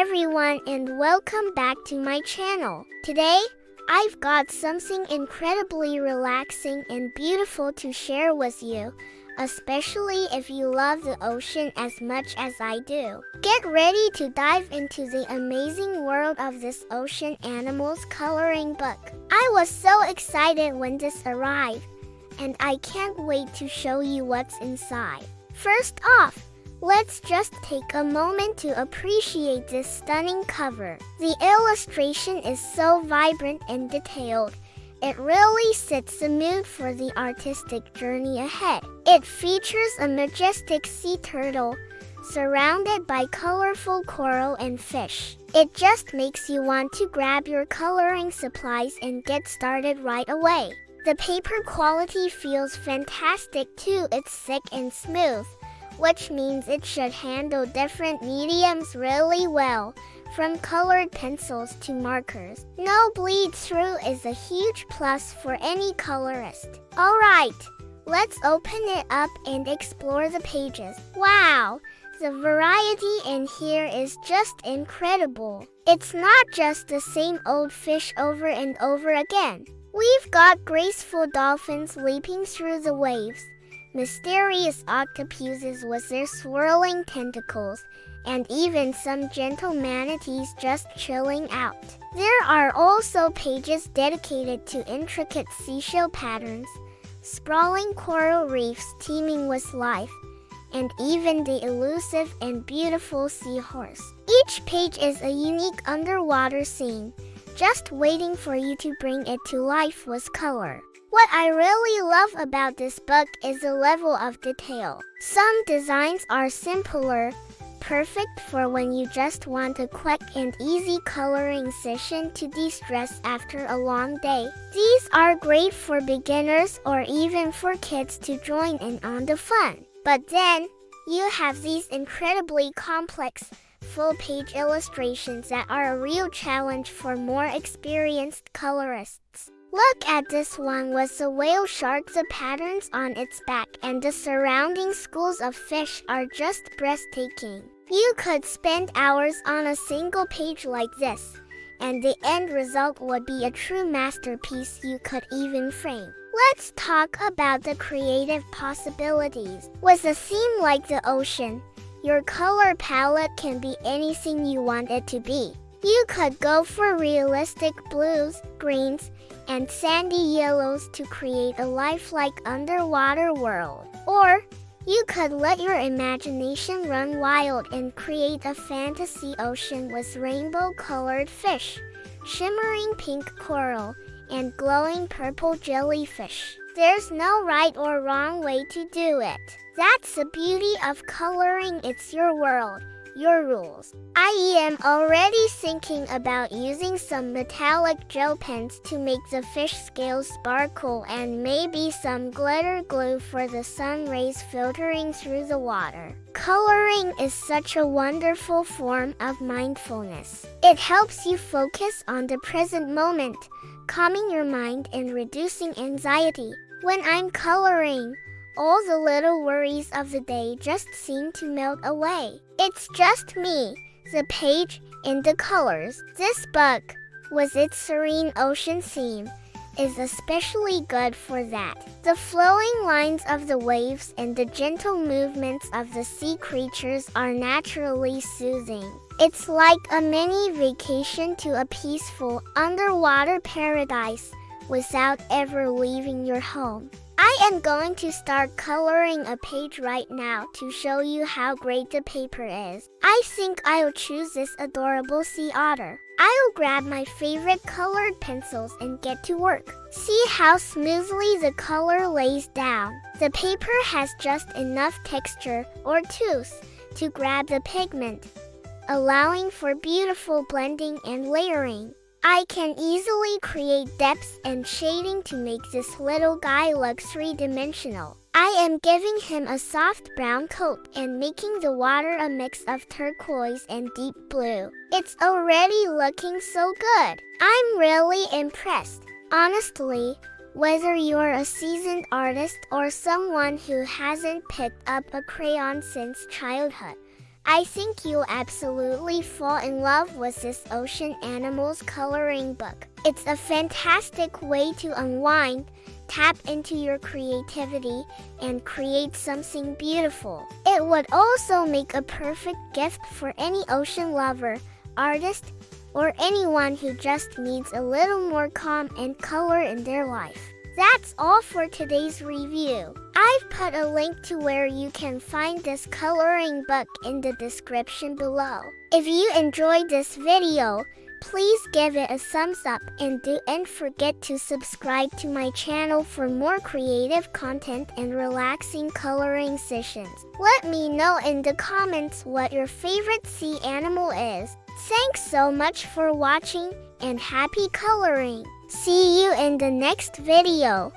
everyone and welcome back to my channel. Today, I've got something incredibly relaxing and beautiful to share with you, especially if you love the ocean as much as I do. Get ready to dive into the amazing world of this ocean animals coloring book. I was so excited when this arrived, and I can't wait to show you what's inside. First off, let's just take a moment to appreciate this stunning cover. The illustration is so vibrant and detailed. It really sets the mood for the artistic journey ahead. It features a majestic sea turtle, surrounded by colorful coral and fish. It just makes you want to grab your coloring supplies and get started right away. The paper quality feels fantastic too. It's thick and smooth, which means it should handle different mediums really well, from colored pencils to markers. No bleed through is a huge plus for any colorist. Alright, let's open it up and explore the pages. Wow, the variety in here is just incredible. It's not just the same old fish over and over again. We've got graceful dolphins leaping through the waves, mysterious octopuses with their swirling tentacles, and even some gentle manatees just chilling out. There are also pages dedicated to intricate seashell patterns, sprawling coral reefs teeming with life, and even the elusive and beautiful seahorse. Each page is a unique underwater scene, just waiting for you to bring it to life with color. What I really love about this book is the level of detail. Some designs are simpler, perfect for when you just want a quick and easy coloring session to de-stress after a long day. These are great for beginners or even for kids to join in on the fun. But then, you have these incredibly complex, full-page illustrations that are a real challenge for more experienced colorists. Look at this one with the whale shark. The patterns on its back and the surrounding schools of fish are just breathtaking. You could spend hours on a single page like this, and the end result would be a true masterpiece you could even frame. Let's talk about the creative possibilities. With a theme like the ocean, your color palette can be anything you want it to be. You could go for realistic blues, greens, and sandy yellows to create a lifelike underwater world. Or you could let your imagination run wild and create a fantasy ocean with rainbow-colored fish, shimmering pink coral, and glowing purple jellyfish. There's no right or wrong way to do it. That's the beauty of coloring. It's your world, your rules. I am already thinking about using some metallic gel pens to make the fish scales sparkle and maybe some glitter glue for the sun rays filtering through the water. Coloring is such a wonderful form of mindfulness. It helps you focus on the present moment, calming your mind and reducing anxiety. When I'm coloring, all the little worries of the day just seem to melt away. It's just me, the page, and the colors. This book, with its serene ocean theme, is especially good for that. The flowing lines of the waves and the gentle movements of the sea creatures are naturally soothing. It's like a mini vacation to a peaceful underwater paradise without ever leaving your home. I am going to start coloring a page right now to show you how great the paper is. I think I'll choose this adorable sea otter. I'll grab my favorite colored pencils and get to work. See how smoothly the color lays down. The paper has just enough texture or tooth to grab the pigment, allowing for beautiful blending and layering. I can easily create depths and shading to make this little guy look three-dimensional. I am giving him a soft brown coat and making the water a mix of turquoise and deep blue. It's already looking so good. I'm really impressed. Honestly, whether you're a seasoned artist or someone who hasn't picked up a crayon since childhood, I think you'll absolutely fall in love with this Ocean Animals coloring book. It's a fantastic way to unwind, tap into your creativity, and create something beautiful. It would also make a perfect gift for any ocean lover, artist, or anyone who just needs a little more calm and color in their life. That's all for today's review. I've put a link to where you can find this coloring book in the description below. If you enjoyed this video, please give it a thumbs up and don't forget to subscribe to my channel for more creative content and relaxing coloring sessions. Let me know in the comments what your favorite sea animal is. Thanks so much for watching and happy coloring! See you in the next video.